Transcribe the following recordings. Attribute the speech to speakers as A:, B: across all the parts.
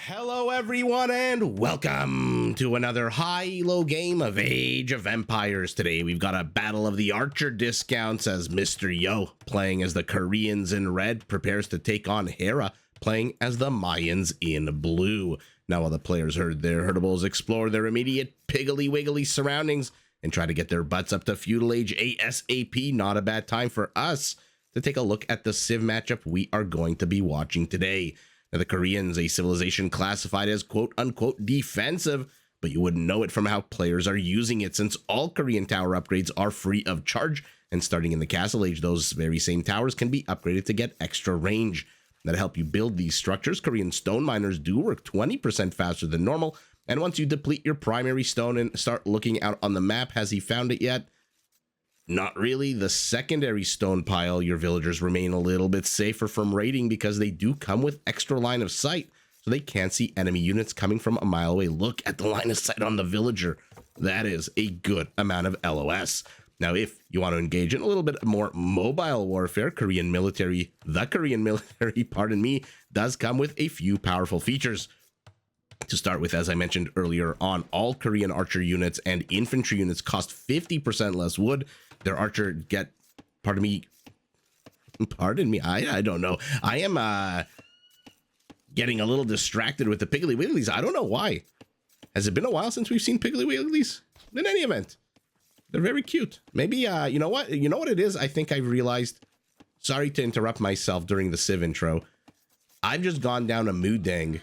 A: Hello everyone and welcome to another high-low game of Age of Empires. Today we've got a battle of the archer discounts as Mr. Yo, playing as the Koreans in red, prepares to take on Hera, playing as the Mayans in blue. Now while the players herd their herdables, explore their immediate piggly-wiggly surroundings and try to get their butts up to Feudal Age ASAP, not a bad time for us to take a look at the Civ matchup we are going to be watching today. Now, the Koreans, a civilization classified as quote-unquote defensive, but you wouldn't know it from how players are using it, since all Korean tower upgrades are free of charge, and starting in the Castle Age, those very same towers can be upgraded to get extra range. That help you build these structures. Korean stone miners do work 20% faster than normal, and once you deplete your primary stone and start looking out on the map, has he found it yet? Not really. The secondary stone pile, your villagers remain a little bit safer from raiding because they do come with extra line of sight, so they can't see enemy units coming from a mile away. Look at the line of sight on the villager. That is a good amount of LOS. Now, if you want to engage in a little bit more mobile warfare, the Korean military, does come with a few powerful features. To start with, as I mentioned earlier on, all Korean archer units and infantry units cost 50% less wood. Their archer get, pardon me, I don't know. I am getting a little distracted with the Piggly Wigglies. I don't know why. Has it been a while since we've seen Piggly Wigglies? In any event, they're very cute. Maybe, you know what it is? I think I've realized, sorry to interrupt myself during the Civ intro. I've just gone down a Moodang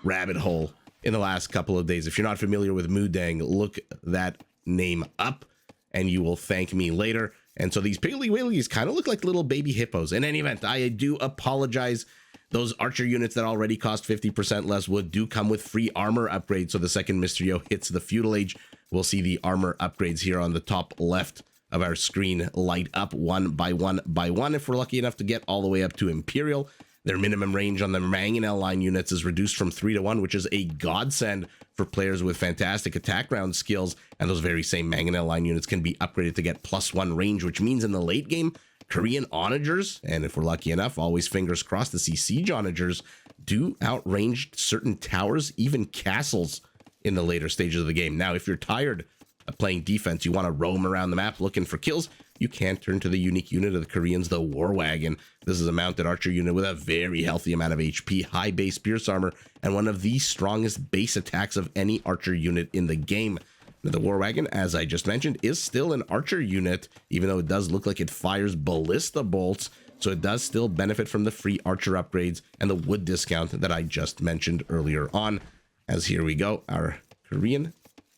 A: rabbit hole in the last couple of days. If you're not familiar with Moodang, look that name up and you will thank me later. And so these Piggly Wigglies kind of look like little baby hippos. In any event, I do apologize. Those archer units that already cost 50% less wood do come with free armor upgrades. So the second Mr. Yo hits the Feudal Age, we'll see the armor upgrades here on the top left of our screen light up one by one by one. If we're lucky enough to get all the way up to Imperial, their minimum range on the Mayans line units is reduced from 3 to 1, which is a godsend for players with fantastic attack round skills. And those very same Mayans line units can be upgraded to get +1 range, which means in the late game, Korean onagers, and if we're lucky enough, always fingers crossed to see siege onagers, do outrange certain towers, even castles in the later stages of the game. Now, if you're tired of playing defense, you want to roam around the map looking for kills, you can turn to the unique unit of the Koreans, the War Wagon. This is a mounted archer unit with a very healthy amount of HP, high base pierce armor, and one of the strongest base attacks of any archer unit in the game. Now, the War Wagon, as I just mentioned, is still an archer unit, even though it does look like it fires ballista bolts, so it does still benefit from the free archer upgrades and the wood discount that I just mentioned earlier on. As here we go, our Korean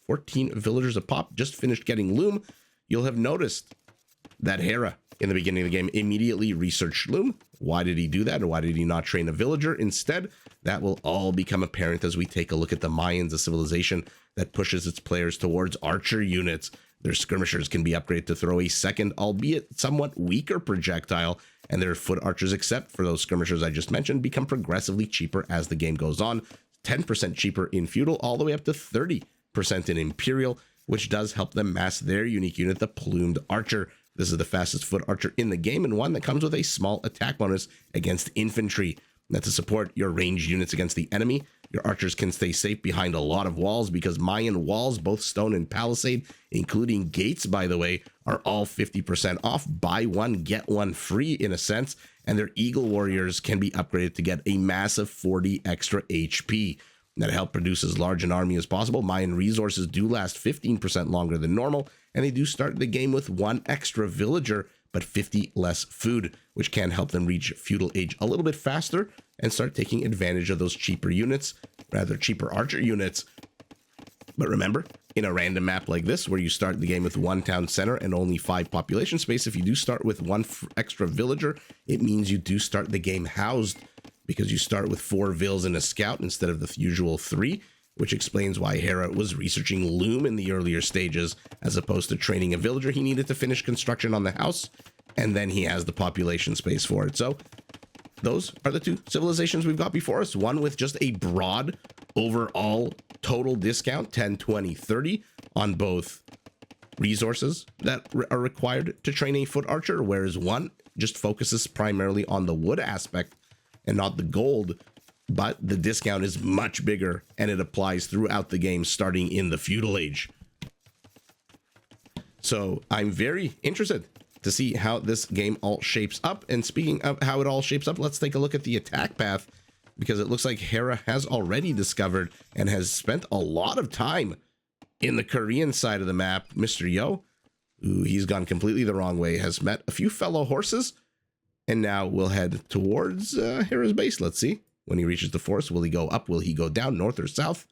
A: 14 villagers a pop just finished getting loom. You'll have noticed that Hera, in the beginning of the game, immediately researched loom. Why did he do that, or why did he not train a villager instead? That will all become apparent as we take a look at the Mayans, a civilization that pushes its players towards archer units. Their skirmishers can be upgraded to throw a second, albeit somewhat weaker projectile, and their foot archers, except for those skirmishers I just mentioned, become progressively cheaper as the game goes on. 10% cheaper in feudal, all the way up to 30% in imperial, which does help them mass their unique unit, the plumed archer. This is the fastest foot archer in the game, and one that comes with a small attack bonus against infantry. Now, to support your ranged units against the enemy, your archers can stay safe behind a lot of walls, because Mayan walls, both stone and palisade, including gates, by the way, are all 50% off. Buy one, get one free in a sense, and their eagle warriors can be upgraded to get a massive 40 extra HP. That help produce as large an army as possible. Mayan resources do last 15% longer than normal, and they do start the game with 1 extra villager, but 50 less food, which can help them reach Feudal Age a little bit faster and start taking advantage of those cheaper archer units. But remember, in a random map like this, where you start the game with 1 town center and only 5 population space, if you do start with 1 extra villager, it means you do start the game housed, because you start with 4 vills and a scout instead of the usual 3, which explains why Hera was researching loom in the earlier stages, as opposed to training a villager. He needed to finish construction on the house, and then he has the population space for it. So those are the 2 civilizations we've got before us, one with just a broad overall total discount, 10, 20, 30 on both resources that are required to train a foot archer, whereas one just focuses primarily on the wood aspect and not the gold, but the discount is much bigger, and it applies throughout the game starting in the Feudal Age. So I'm very interested to see how this game all shapes up. And speaking of how it all shapes up, let's take a look at the attack path, because it looks like Hera has already discovered and has spent a lot of time in the Korean side of the map. Mr. Yo, ooh, he's gone completely the wrong way, has met a few fellow horses, and now we'll head towards Hera's base. Let's see. When he reaches the forest, will he go up? Will he go down, north or south?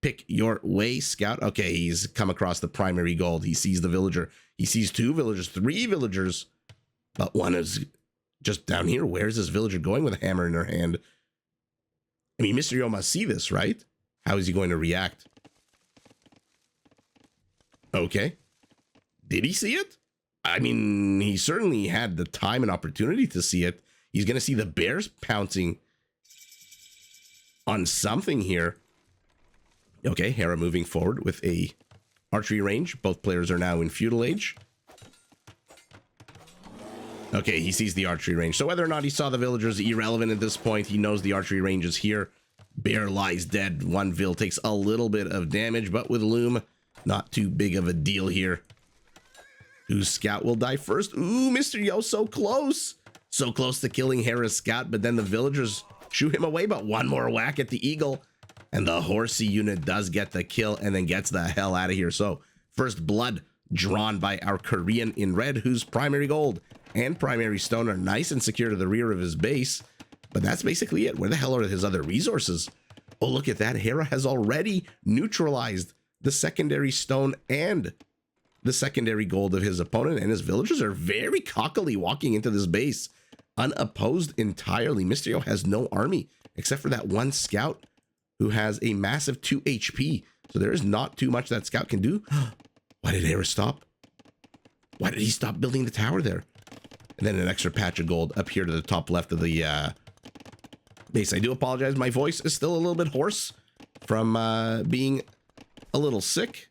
A: Pick your way, scout. Okay, he's come across the primary gold. He sees the villager. He sees 2 villagers, 3 villagers, but one is just down here. Where's this villager going with a hammer in her hand? I mean, Mr. Yo must see this, right? How is he going to react? Okay. Did he see it? I mean, he certainly had the time and opportunity to see it. He's going to see the bears pouncing on something here. Okay, Hera moving forward with a archery range. Both players are now in Feudal Age. Okay, he sees the archery range. So whether or not he saw the villagers, irrelevant at this point. He knows the archery range is here. Bear lies dead. One vill takes a little bit of damage, but with Loom, not too big of a deal here. Whose scout will die first? Ooh, Mr. Yo, so close. So close to killing Hera's scout, but then the villagers shoo him away, but one more whack at the eagle. And the horsey unit does get the kill and then gets the hell out of here. So first blood drawn by our Korean in red, whose primary gold and primary stone are nice and secure to the rear of his base. But that's basically it. Where the hell are his other resources? Oh, look at that. Hera has already neutralized the secondary stone and the secondary gold of his opponent. And his villagers are very cockily walking into this base, unopposed entirely. Mr. Yo has no army except for that one scout, who has a massive 2 HP. So there is not too much that scout can do. Why did Hera stop? Why did he stop building the tower there? And then an extra patch of gold up here to the top left of the base. I do apologize. My voice is still a little bit hoarse from being a little sick.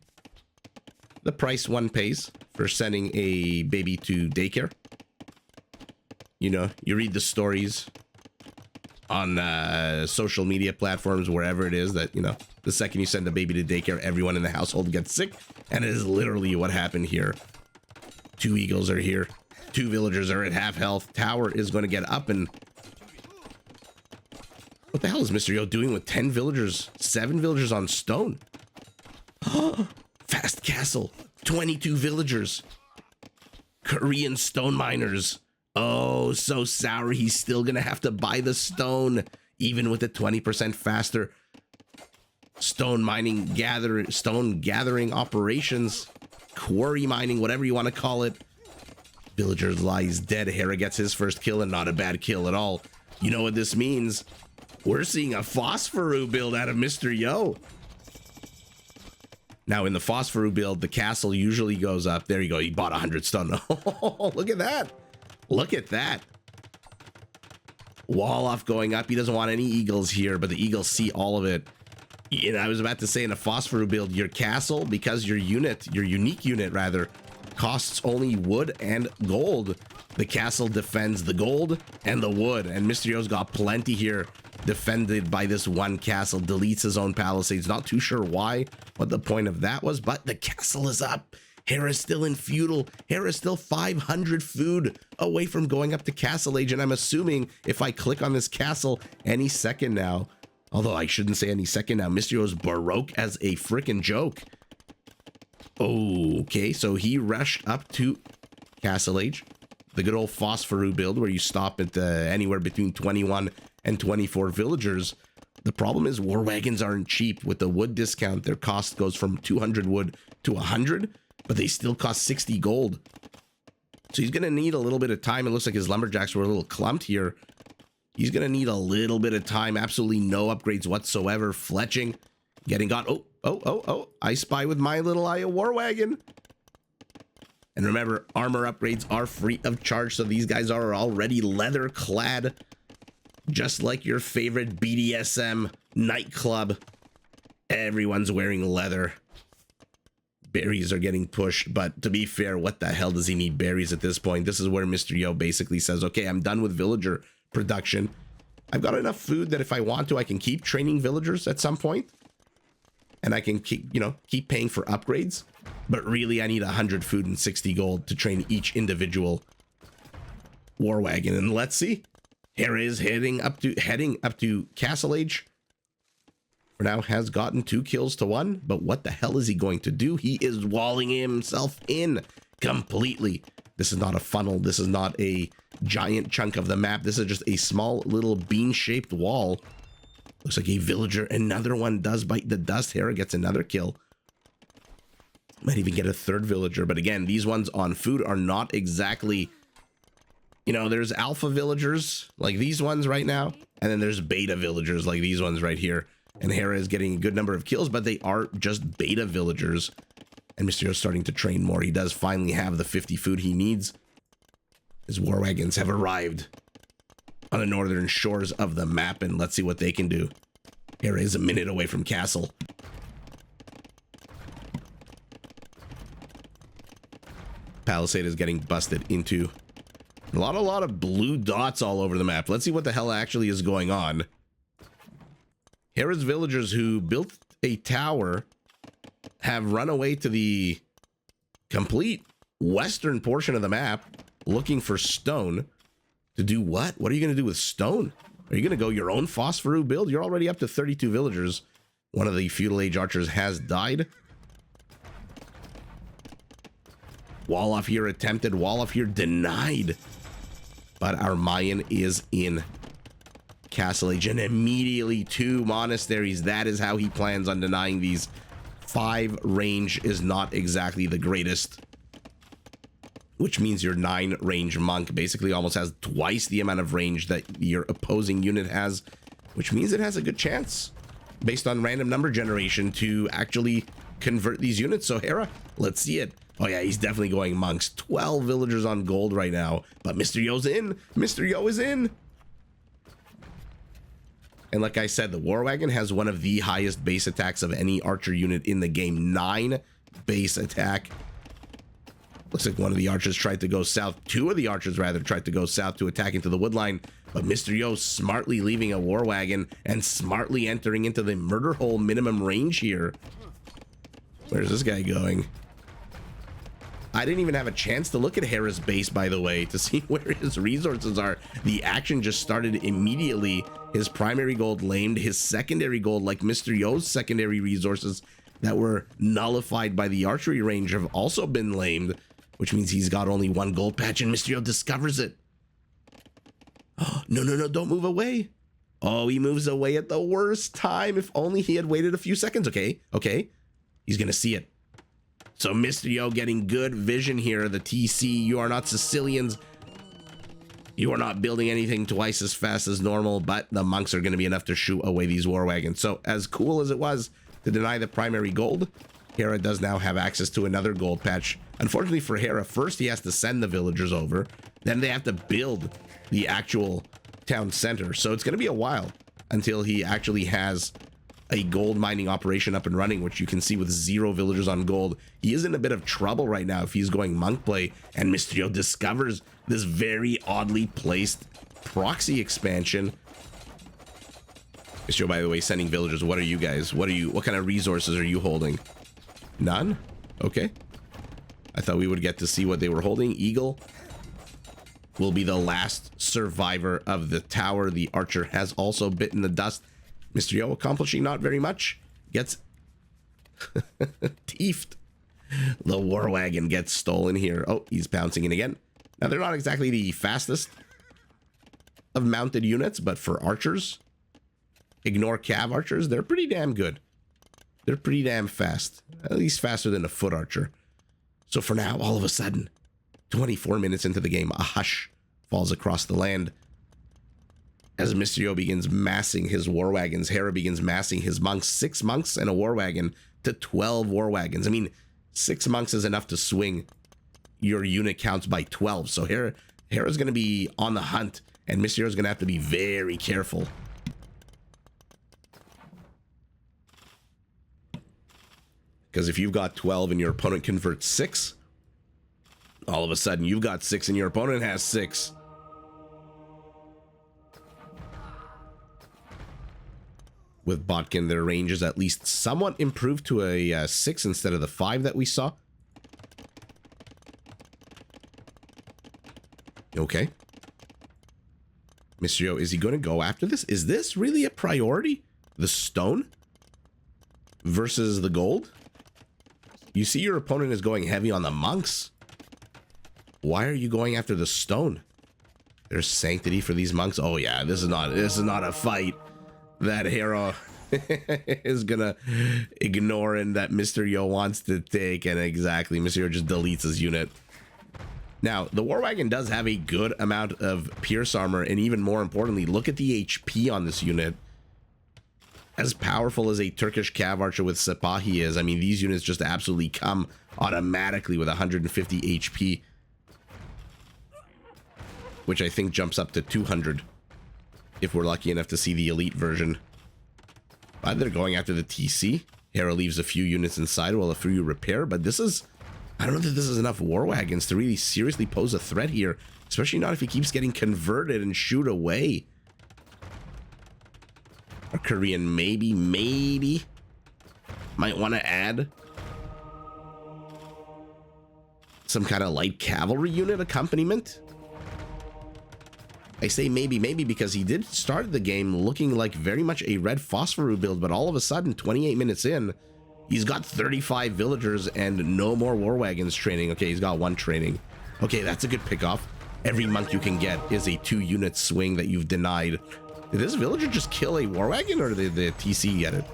A: The price one pays for sending a baby to daycare. You know, you read the stories on social media platforms, wherever it is, that, you know, the second you send a baby to daycare, everyone in the household gets sick. And it is literally what happened here. 2 eagles are here. 2 villagers are at half health. Tower is going to get up, and what the hell is Mr. Yo doing with 10 villagers? 7 villagers on stone. Fast castle. 22 villagers. Korean stone miners. Oh, so sour. He's still going to have to buy the stone, even with the 20% faster stone gathering operations, quarry mining, whatever you want to call it. Villager lies dead. Hera gets his first kill, and not a bad kill at all. You know what this means? We're seeing a Phosphoru build out of Mr. Yo. Now, in the Phosphoru build, the castle usually goes up. There you go. He bought 100 stone. Oh, look at that. Look at that. Wall off going up. He doesn't want any eagles here, but the eagles see all of it. And I was about to say, in a Phosphoru build, your castle, because your unique unit rather, costs only wood and gold. The castle defends the gold and the wood, and Mr. Yo's got plenty here, defended by this one castle. Deletes his own palisades. Not too sure why, what the point of that was, but the castle is up. Hera's still in feudal. Hera's still 500 food away from going up to castle age, and I'm assuming if I click on this castle any second now, although I shouldn't say any second now, Mr. Yo's baroque as a freaking joke. Okay, so he rushed up to castle age. The good old Phosphoru build where you stop at anywhere between 21 and 24 villagers. The problem is war wagons aren't cheap. With the wood discount, their cost goes from 200 wood to 100, but they still cost 60 gold. So he's going to need a little bit of time. It looks like his lumberjacks were a little clumped here. He's going to need a little bit of time. Absolutely no upgrades whatsoever. Fletching, getting got. Oh, I spy with my little eye a war wagon. And remember, armor upgrades are free of charge, so these guys are already leather clad, just like your favorite BDSM nightclub. Everyone's wearing leather. Berries are getting pushed, but to be fair, what the hell does he need berries at this point? This is where Mr. Yo basically says, okay, I'm done with villager production. I've got enough food that if I want to, I can keep training villagers at some point. And I can keep, keep paying for upgrades. But really, I need 100 food and 60 gold to train each individual war wagon. And let's see. Hera is heading up to Castle Age. For now, has gotten 2 kills to 1. But what the hell is he going to do? He is walling himself in completely. This is not a funnel. This is not a giant chunk of the map. This is just a small little bean-shaped wall. Looks like a villager. Another one does bite the dust. Hera gets another kill. Might even get a 3rd villager. But again, these ones on food are not exactly... there's alpha villagers like these ones right now. And then there's beta villagers like these ones right here. And Hera is getting a good number of kills, but they are just beta villagers. And Mysterio's starting to train more. He does finally have the 50 food he needs. His war wagons have arrived on the northern shores of the map, and let's see what they can do. Hera is a minute away from castle. Palisade is getting busted into. A lot of blue dots all over the map. Let's see what the hell actually is going on. Hera's villagers who built a tower have run away to the complete western portion of the map looking for stone. To do what? What are you going to do with stone? Are you going to go your own Phosphorus build? You're already up to 32 villagers. One of the Feudal Age archers has died. Wall off here attempted. Wall off here denied. But our Mayan is in Castle Age, and immediately 2 monasteries. That is how he plans on denying these. 5 range is not exactly the greatest, which means your 9 range monk basically almost has twice the amount of range that your opposing unit has, which means it has a good chance based on random number generation to actually convert these units. So Hera, let's see it. Oh yeah, he's definitely going monks. 12 villagers on gold right now, but Mr. Yo's in. Mr. Yo is in. And like I said, the War Wagon has one of the highest base attacks of any archer unit in the game. 9 base attack. Looks like one of the archers tried to go south. 2 of the archers, rather, tried to go south to attack into the woodline. But Mr. Yo smartly leaving a War Wagon and smartly entering into the murder hole minimum range here. Where's this guy going? I didn't even have a chance to look at Hera's base, by the way, to see where his resources are. The action just started immediately. His primary gold lamed, his secondary gold, like Mr. Yo's secondary resources that were nullified by the archery range, have also been lamed, which means he's got only 1 gold patch, and Mr. Yo discovers it. Oh, no, don't move away. Oh, he moves away at the worst time. If only he had waited a few seconds. Okay. He's going to see it. So Mr. Yo getting good vision here. The TC, you are not Sicilians. You are not building anything twice as fast as normal, but the monks are going to be enough to shoot away these war wagons. So as cool as it was to deny the primary gold, Hera does now have access to another gold patch. Unfortunately for Hera, first he has to send the villagers over. Then they have to build the actual town center. So it's going to be a while until he actually has a gold mining operation up and running, which you can see with 0 villagers on gold. He is in a bit of trouble right now if he's going monk play, and Mr. Yo discovers this very oddly placed proxy expansion. Mr. Yo, by the way, sending villagers. What are you guys? What kind of resources are you holding? None? Okay. I thought we would get to see what they were holding. Eagle will be the last survivor of the tower. The archer has also bitten the dust. Mr. Yo accomplishing not very much. Gets teefed. The War Wagon gets stolen here. Oh, he's pouncing in again. Now, they're not exactly the fastest of mounted units, but for archers, ignore cav archers, they're pretty damn good. They're pretty damn fast. At least faster than a foot archer. So for now, all of a sudden, 24 minutes into the game, a hush falls across the land. As Mr. Yo begins massing his war wagons, Hera begins massing his monks. 6 monks and a war wagon to 12 war wagons. I mean, 6 monks is enough to swing your unit counts by 12. So Hera's going to be on the hunt, and Mr. Yo's going to have to be very careful. Because if you've got 12 and your opponent converts 6, all of a sudden you've got 6 and your opponent has 6. with Botkin. Their range is at least somewhat improved to a 6 instead of the 5 that we saw. Okay. Mysterio, is he going to go after this? Is this really a priority? The stone versus the gold? You see your opponent is going heavy on the monks. Why are you going after the stone? There's sanctity for these monks. Oh yeah, this is not a fight that Hera is gonna ignore and that Mysterio wants to take. And exactly, Mysterio just deletes his unit. Now, the War Wagon does have a good amount of pierce armor, and even more importantly, look at the HP on this unit. As powerful as a Turkish Cav Archer with Sipahi is, I mean, these units just absolutely come automatically with 150 HP. Which I think jumps up to 200 if we're lucky enough to see the elite version. But they're going after the TC. Hera leaves a few units inside while a few repair, but this is... I don't know that this is enough War Wagons to really seriously pose a threat here, especially not if he keeps getting converted and shoot away. Our Korean maybe might want to add some kind of light cavalry unit accompaniment. I say maybe because he did start the game looking like very much a red Phosphoru build, but all of a sudden, 28 minutes in, he's got 35 villagers and no more War Wagons training. Okay, he's got 1 training. Okay, that's a good pickoff. Every monk you can get is a 2-unit swing that you've denied. Did this villager just kill a War Wagon, or did the TC get it?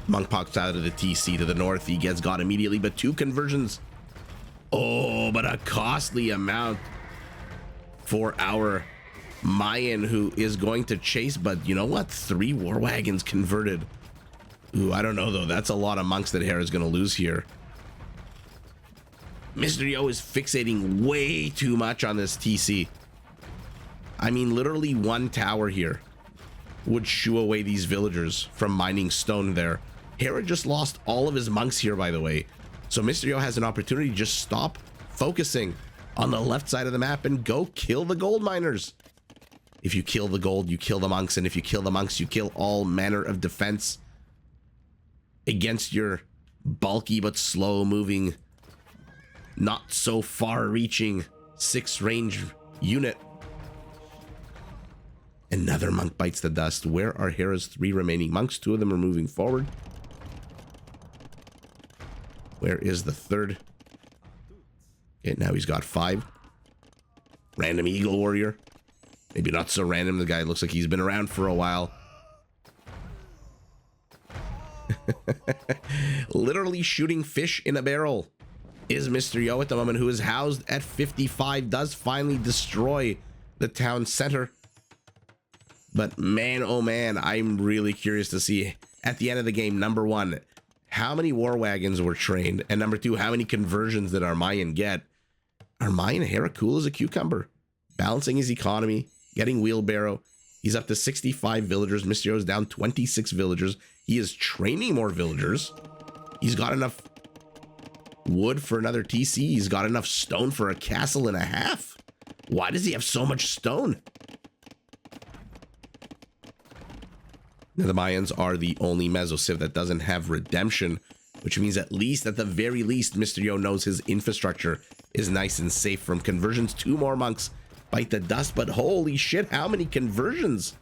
A: Monk pops out of the TC to the north. He gets got immediately, but 2 conversions. Oh, but a costly amount for our Mayan, who is going to chase. But you know what? 3 War Wagons converted. Ooh, I don't know, though. That's a lot of monks that Hera's going to lose here. Mysterio is fixating way too much on this TC. I mean, literally 1 tower here would shoo away these villagers from mining stone there. Hera just lost all of his monks here, by the way. So Mysterio has an opportunity to just stop focusing on the left side of the map and go kill the gold miners. If you kill the gold, you kill the monks. And if you kill the monks, you kill all manner of defense against your bulky but slow moving, not so far reaching 6 range unit. Another monk bites the dust. Where are Hera's 3 remaining monks? 2 of them are moving forward. Where is the 3rd? Okay, now he's got 5. Random Eagle Warrior. Maybe not so random. The guy looks like he's been around for a while. Literally shooting fish in a barrel is Mysterio at the moment, who is housed at 55. Does finally destroy the town center. But man, oh man, I'm really curious to see at the end of the game, number 1, how many War Wagons were trained, and number 2, how many conversions did our Mayan get? Our Mayan Hera cool as a cucumber, balancing his economy, getting wheelbarrow. He's up to 65 villagers. Mysterio's down 26 villagers. He is training more villagers. He's got enough wood for another TC. He's got enough stone for a castle and a half. Why does he have so much stone? Now, the Mayans are the only Mesociv that doesn't have redemption, which means at least, at the very least, Mysterio knows his infrastructure is nice and safe from conversions. 2 more monks bite the dust, but holy shit, how many conversions?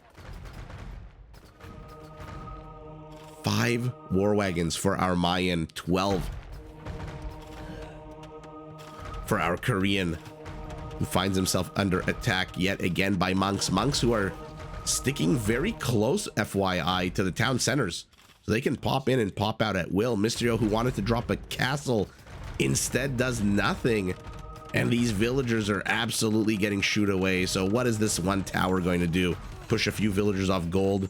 A: 5 War Wagons for our Mayan, 12 for our Korean, who finds himself under attack yet again by monks. Monks who are sticking very close, FYI, to the town centers, so they can pop in and pop out at will. Mysterio, who wanted to drop a castle, instead does nothing, and these villagers are absolutely getting shooed away. So what is this 1 tower going to do? Push a few villagers off gold?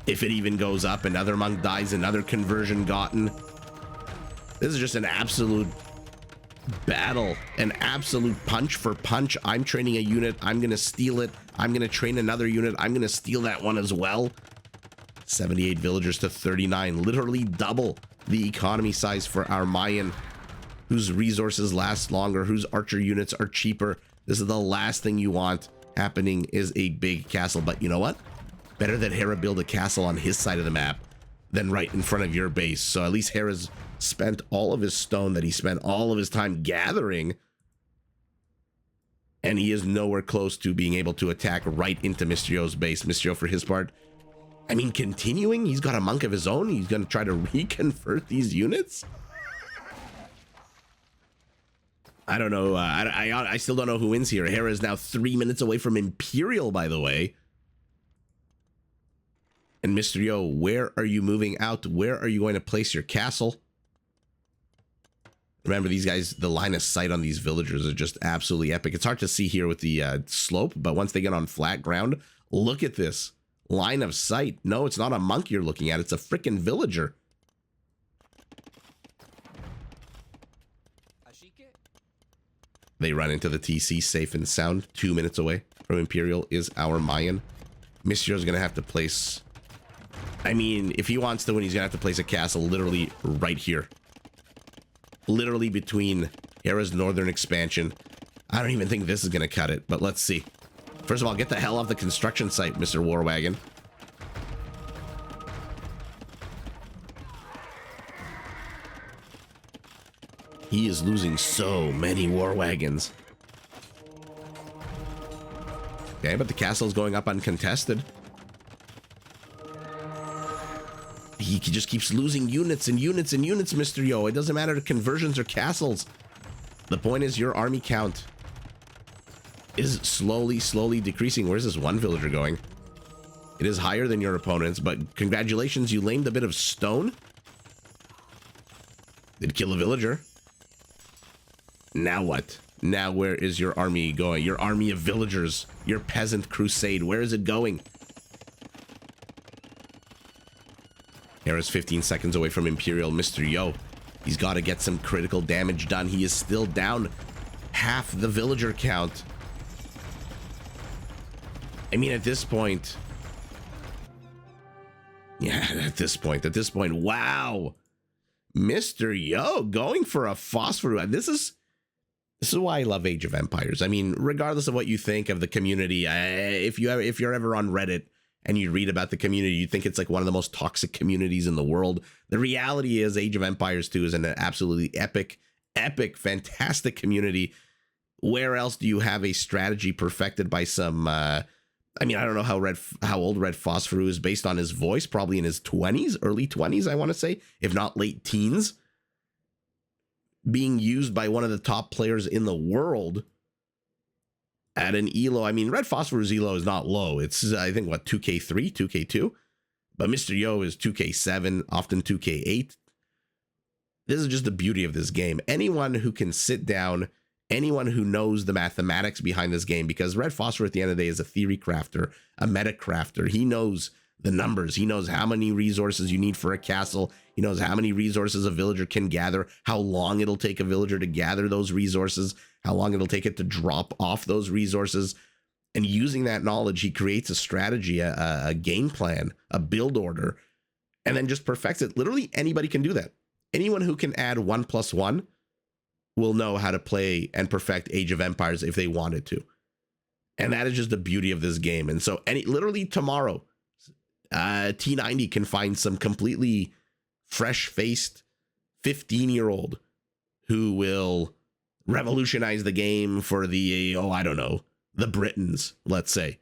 A: If it even goes up, another monk dies, another conversion gotten. This is just an absolute battle, an absolute punch for punch. I'm training a unit, I'm gonna steal it. I'm gonna train another unit, I'm gonna steal that one as well. 78 villagers to 39, literally double the economy size for our Mayan, whose resources last longer, whose archer units are cheaper. This is the last thing you want happening, is a big castle. But you know what? Better that Hera build a castle on his side of the map than right in front of your base. So at least Hera's spent all of his stone that he spent all of his time gathering, and he is nowhere close to being able to attack right into Mysterio's base. Mysterio, for his part, I mean, continuing, he's got a monk of his own. He's going to try to reconvert these units. I don't know. I still don't know who wins here. Hera is now 3 minutes away from Imperial, by the way. And Mysterio, where are you moving out? Where are you going to place your castle? Remember, these guys, the line of sight on these villagers are just absolutely epic. It's hard to see here with the slope, but once they get on flat ground, look at this line of sight. No, it's not a monk you're looking at. It's a freaking villager. They run into the TC safe and sound. 2 minutes away from Imperial is our Mayan. Mysterio's going to have to place... I mean, if he wants to win, he's going to have to place a castle literally right here. Literally between Hera's northern expansion. I don't even think this is going to cut it, but let's see. First of all, get the hell off the construction site, Mr. Warwagon. He is losing so many war wagons. Okay, but the castle is going up uncontested. He just keeps losing units and units and units, Mr. Yo. It doesn't matter to conversions or castles. The point is your army count is slowly decreasing. Where's this one villager going? It is higher than your opponent's, but congratulations, you lamed a bit of stone. Did kill a villager. Now what? Now where is your army going? Your army of villagers, your peasant crusade, where is it going? Hera's 15 seconds away from Imperial. Mr. Yo, he's got to get some critical damage done. He is still down half the villager count. I mean, at this point... Yeah, at this point, wow. Mr. Yo going for a phosphor. This is why I love Age of Empires. I mean, regardless of what you think of the community, if you're ever on Reddit and you read about the community, you think it's like one of the most toxic communities in the world. The reality is Age of Empires 2 is an absolutely epic, fantastic community. Where else do you have a strategy perfected by some... I mean, I don't know how old Red Phosphorus is based on his voice, probably in his 20s, early 20s, I want to say, if not late teens. Being used by one of the top players in the world at an Elo. I mean, Red Phosphorus Elo is not low. It's, I think, what, 2K3, 2K2? But Mr. Yo is 2K7, often 2K8. This is just the beauty of this game. Anyone who can sit down... Anyone who knows the mathematics behind this game, because Red Phosphor at the end of the day is a theory crafter, a meta crafter. He knows the numbers. He knows how many resources you need for a castle. He knows how many resources a villager can gather, how long it'll take a villager to gather those resources, how long it'll take it to drop off those resources. And using that knowledge, he creates a strategy, a game plan, a build order, and then just perfects it. Literally anybody can do that. Anyone who can add 1 + 1 will know how to play and perfect Age of Empires if they wanted to. And that is just the beauty of this game. And so literally tomorrow, T90 can find some completely fresh-faced 15-year-old who will revolutionize the game for the, I don't know, the Britons, let's say.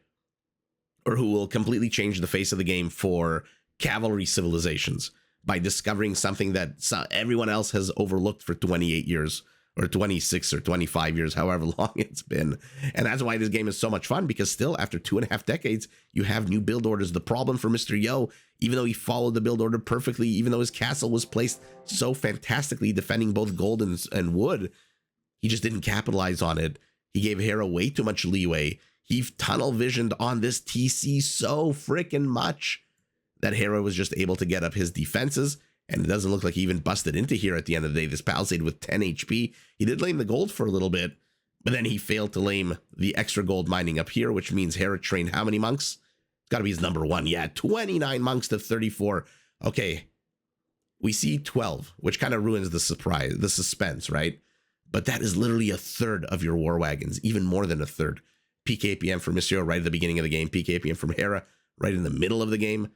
A: Or who will completely change the face of the game for cavalry civilizations by discovering something that everyone else has overlooked for 28 years. Or 26 or 25 years, however long it's been. And that's why this game is so much fun, because still, after 2.5 decades, you have new build orders. The problem for Mr. Yo, even though he followed the build order perfectly, even though his castle was placed so fantastically, defending both gold and wood, he just didn't capitalize on it. He gave Hera way too much leeway. He tunnel visioned on this TC so freaking much that Hera was just able to get up his defenses. And it doesn't look like he even busted into here at the end of the day. This palisade with 10 HP. He did lame the gold for a little bit, but then he failed to lame the extra gold mining up here, which means Hera trained how many monks? It's got to be his number one. Yeah, 29 monks to 34. Okay, we see 12, which kind of ruins the suspense, right? But that is literally a third of your war wagons, even more than a third. PKPM for Mysterio right at the beginning of the game. PKPM from Hera right in the middle of the game.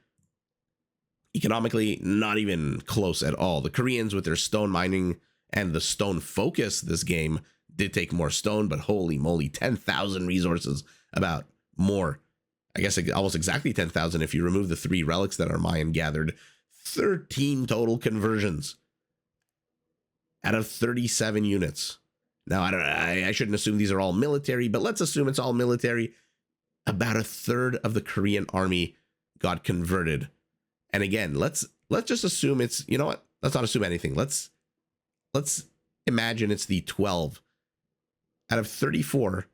A: Economically, not even close at all. The Koreans, with their stone mining and the stone focus this game, did take more stone, but holy moly, 10,000 resources, about more. I guess almost exactly 10,000 if you remove the 3 relics that are Mayan gathered. 13 total conversions out of 37 units. Now, I shouldn't assume these are all military, but let's assume it's all military. About a third of the Korean army got converted. And again, let's just assume it's, you know what? Let's not assume anything. Let's imagine it's the 12 out of 34.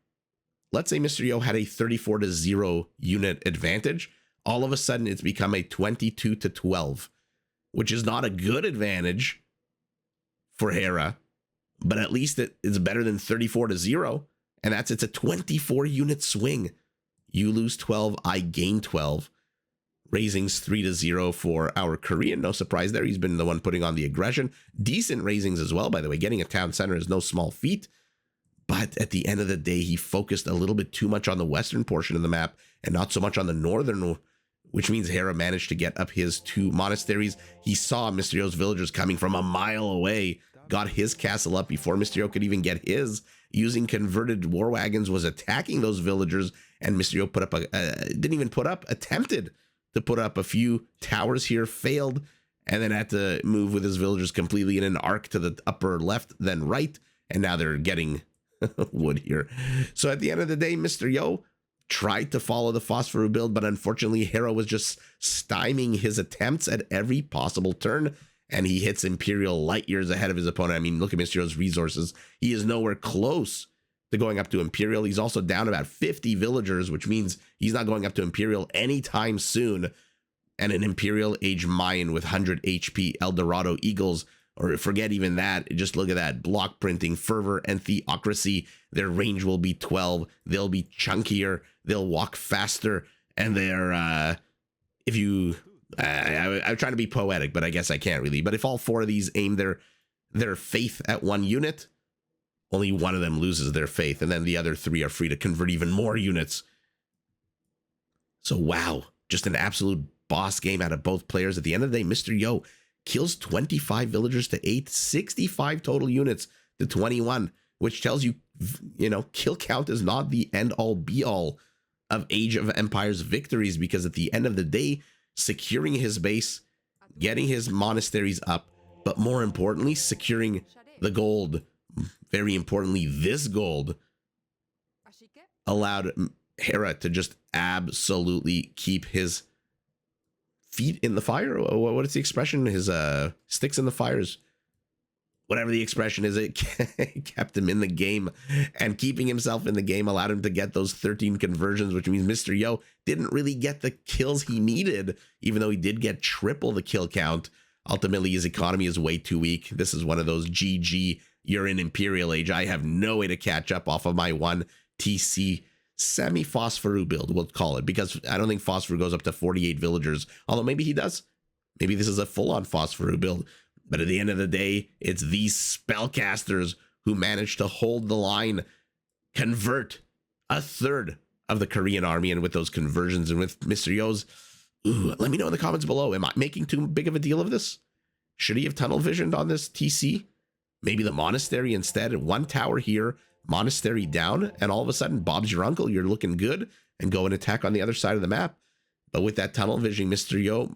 A: Let's say Mr. Yo had a 34-0 unit advantage. All of a sudden, it's become a 22-12, which is not a good advantage for Hera, but at least it's better than 34-0. And it's a 24 unit swing. You lose 12, I gain 12. Raisings 3-0 for our Korean. No surprise there. He's been the one putting on the aggression. Decent raisings as well, by the way. Getting a town center is no small feat. But at the end of the day, he focused a little bit too much on the western portion of the map and not so much on the northern, which means Hera managed to get up his 2 monasteries. He saw Mysterio's villagers coming from a mile away, got his castle up before Mysterio could even get his. Using converted war wagons, was attacking those villagers, and Mysterio attempted to put up a few towers here, failed, and then had to move with his villagers completely in an arc to the upper left, then right, and now they're getting wood here. So at the end of the day, Mr. Yo tried to follow the Phosphoru build, but unfortunately, Hera was just stymieing his attempts at every possible turn, and he hits Imperial light years ahead of his opponent. I mean, look at Mr. Yo's resources. He is nowhere close to going up to Imperial. He's also down about 50 villagers, which means he's not going up to Imperial anytime soon. And an Imperial Age Mayan with 100 HP Eldorado Eagles, or forget even that, just look at that. Block printing, fervor, and theocracy. Their range will be 12. They'll be chunkier. They'll walk faster. And they're, I'm trying to be poetic, but I guess I can't really. But if all 4 of these aim their faith at 1 unit, only 1 of them loses their faith, and then the other 3 are free to convert even more units. So wow, just an absolute boss game out of both players. At the end of the day, Mr. Yo kills 25 villagers to 8, 65 total units to 21, which tells you, kill count is not the end-all be-all of Age of Empires victories, because at the end of the day, securing his base, getting his monasteries up, but more importantly, securing the gold, very importantly, this gold, allowed Hera to just absolutely keep his feet in the fire. What is the expression? His sticks in the fires. Whatever the expression is, it kept him in the game, and keeping himself in the game allowed him to get those 13 conversions, which means Mr. Yo didn't really get the kills he needed, even though he did get triple the kill count. Ultimately, his economy is way too weak. This is one of those GG, you're in Imperial Age. I have no way to catch up off of my 1 TC semi-Phosphoru build, we'll call it, because I don't think Phosphoru goes up to 48 villagers, although maybe he does. Maybe this is a full-on Phosphoru build. But at the end of the day, it's these spellcasters who managed to hold the line, convert a third of the Korean army, and with those conversions and with Mr. Yo's, let me know in the comments below. Am I making too big of a deal of this? Should he have tunnel visioned on this TC? Maybe the monastery instead. 1 tower here, monastery down, and all of a sudden, Bob's your uncle. You're looking good, and go and attack on the other side of the map. But with that tunnel visioning, Mr. Yo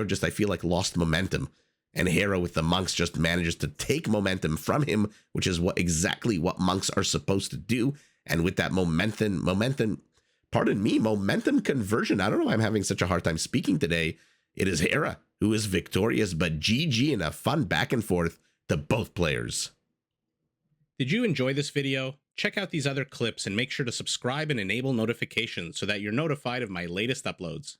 A: just, I feel like, lost momentum. And Hera with the monks just manages to take momentum from him, which is exactly what monks are supposed to do. And with that momentum conversion, I don't know why I'm having such a hard time speaking today. It is Hera who is victorious, but GG in a fun back and forth to both players.
B: Did you enjoy this video? Check out these other clips and make sure to subscribe and enable notifications so that you're notified of my latest uploads.